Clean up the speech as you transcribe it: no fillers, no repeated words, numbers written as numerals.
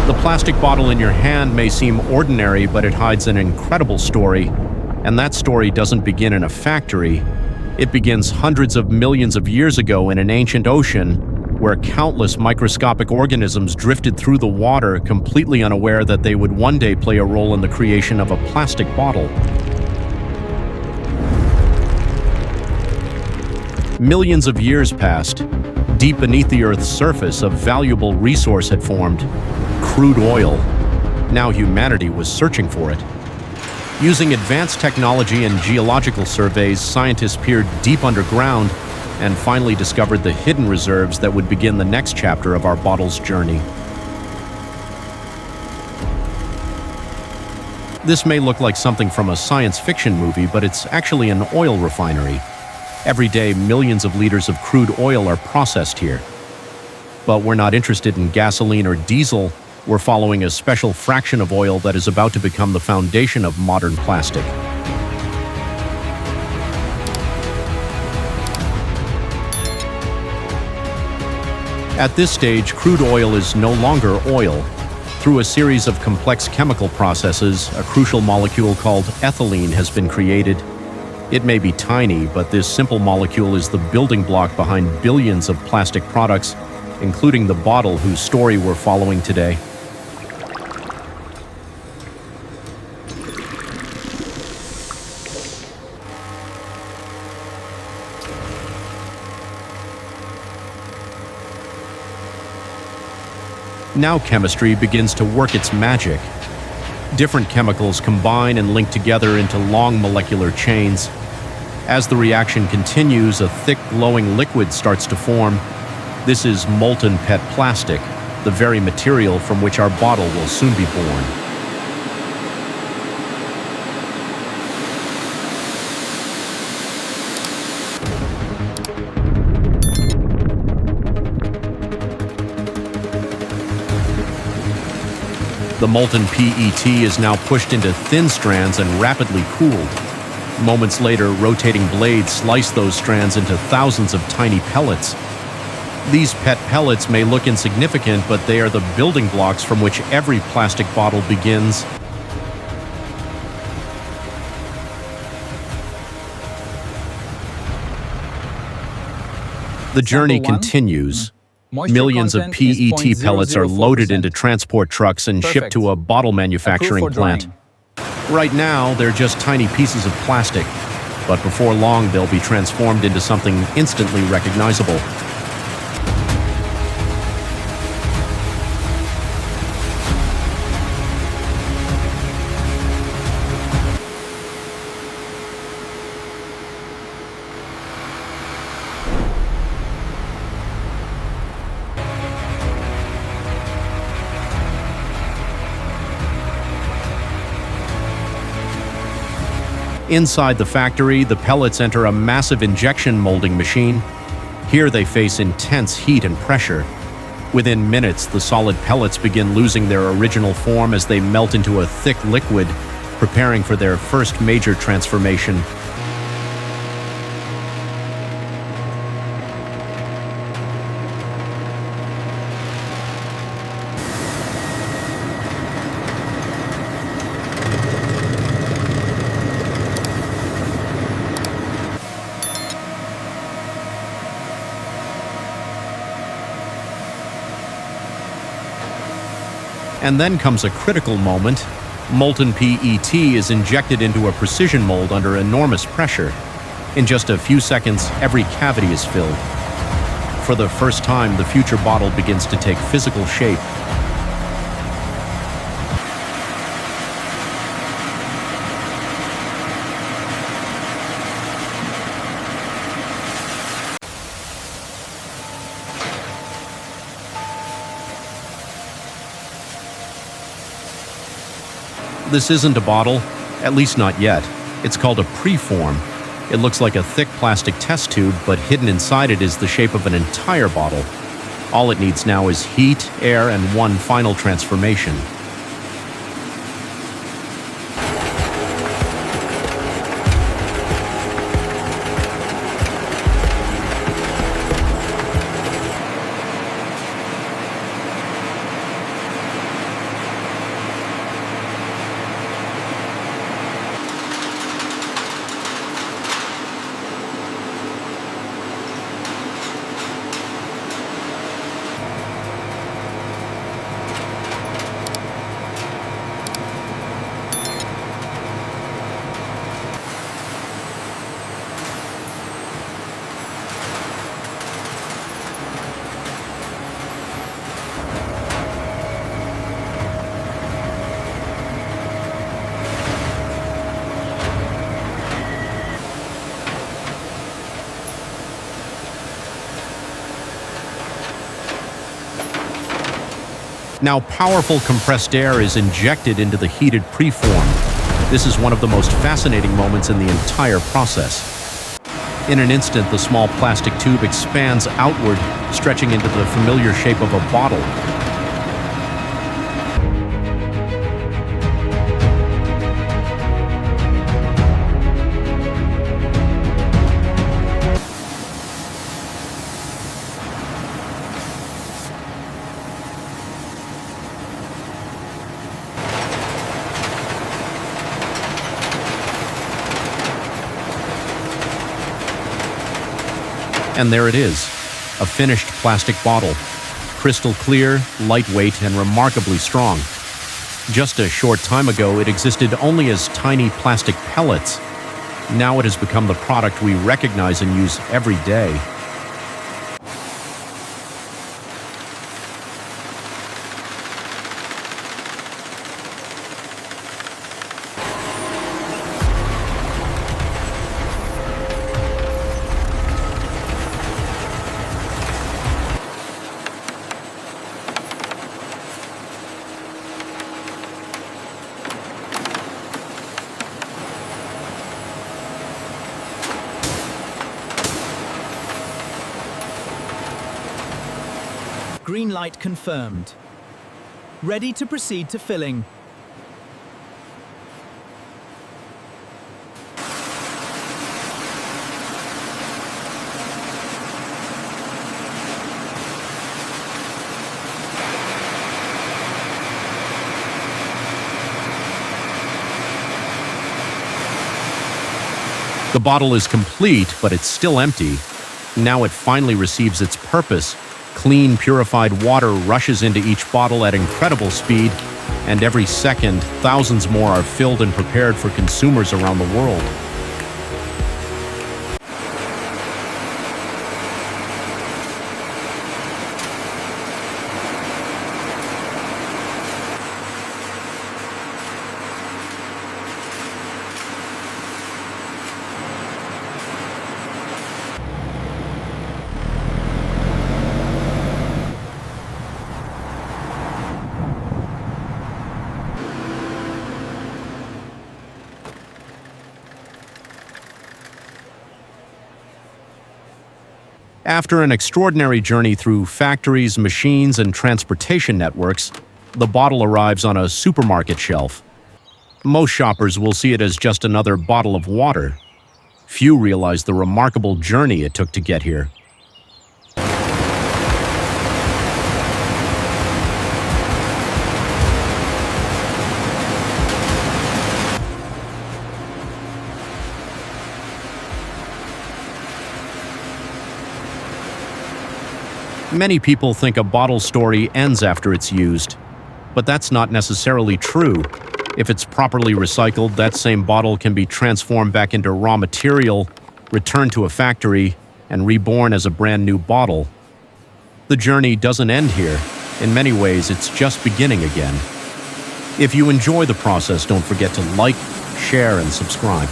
The plastic bottle in your hand may seem ordinary, but it hides an incredible story. And that story doesn't begin in a factory. It begins hundreds of millions of years ago in an ancient ocean, where countless microscopic organisms drifted through the water, completely unaware that they would one day play a role in the creation of a plastic bottle. Millions of years passed. Deep beneath the Earth's surface, a valuable resource had formed: crude oil. Now humanity was searching for it. Using advanced technology and geological surveys, scientists peered deep underground and finally discovered the hidden reserves that would begin the next chapter of our bottle's journey. This may look like something from a science fiction movie, but it's actually an oil refinery. Every day, millions of liters of crude oil are processed here. But we're not interested in gasoline or diesel. We're following a special fraction of oil that is about to become the foundation of modern plastic. At this stage, crude oil is no longer oil. Through a series of complex chemical processes, a crucial molecule called ethylene has been created. It may be tiny, but this simple molecule is the building block behind billions of plastic products, including the bottle whose story we're following today. Now chemistry begins to work its magic. Different chemicals combine and link together into long molecular chains. As the reaction continues, a thick, glowing liquid starts to form. This is molten PET plastic, the very material from which our bottle will soon be born. The molten PET is now pushed into thin strands and rapidly cooled. Moments later, rotating blades slice those strands into thousands of tiny pellets. These PET pellets may look insignificant, but they are the building blocks from which every plastic bottle begins. The journey continues. Millions of PET pellets are loaded into transport trucks and shipped to a bottle manufacturing plant. Right now, they're just tiny pieces of plastic, but before long they'll be transformed into something instantly recognizable. Inside the factory, the pellets enter a massive injection molding machine. Here they face intense heat and pressure. Within minutes, the solid pellets begin losing their original form as they melt into a thick liquid, preparing for their first major transformation. And then comes a critical moment. Molten PET is injected into a precision mold under enormous pressure. In just a few seconds, every cavity is filled. For the first time, the future bottle begins to take physical shape. This isn't a bottle, at least not yet. It's called a preform. It looks like a thick plastic test tube, but hidden inside it is the shape of an entire bottle. All it needs now is heat, air, and one final transformation. Now, powerful compressed air is injected into the heated preform. This is one of the most fascinating moments in the entire process. In an instant, the small plastic tube expands outward, stretching into the familiar shape of a bottle. And there it is, a finished plastic bottle. Crystal clear, lightweight, and remarkably strong. Just a short time ago, it existed only as tiny plastic pellets. Now it has become the product we recognize and use every day. Green light confirmed. Ready to proceed to filling. The bottle is complete, but it's still empty. Now it finally receives its purpose. Clean, purified water rushes into each bottle at incredible speed, and every second, thousands more are filled and prepared for consumers around the world. After an extraordinary journey through factories, machines, and transportation networks, the bottle arrives on a supermarket shelf. Most shoppers will see it as just another bottle of water. Few realize the remarkable journey it took to get here. Many people think a bottle story ends after it's used, but that's not necessarily true. If it's properly recycled, that same bottle can be transformed back into raw material, returned to a factory, and reborn as a brand new bottle. The journey doesn't end here. In many ways, it's just beginning again. If you enjoy the process, don't forget to like, share, and subscribe.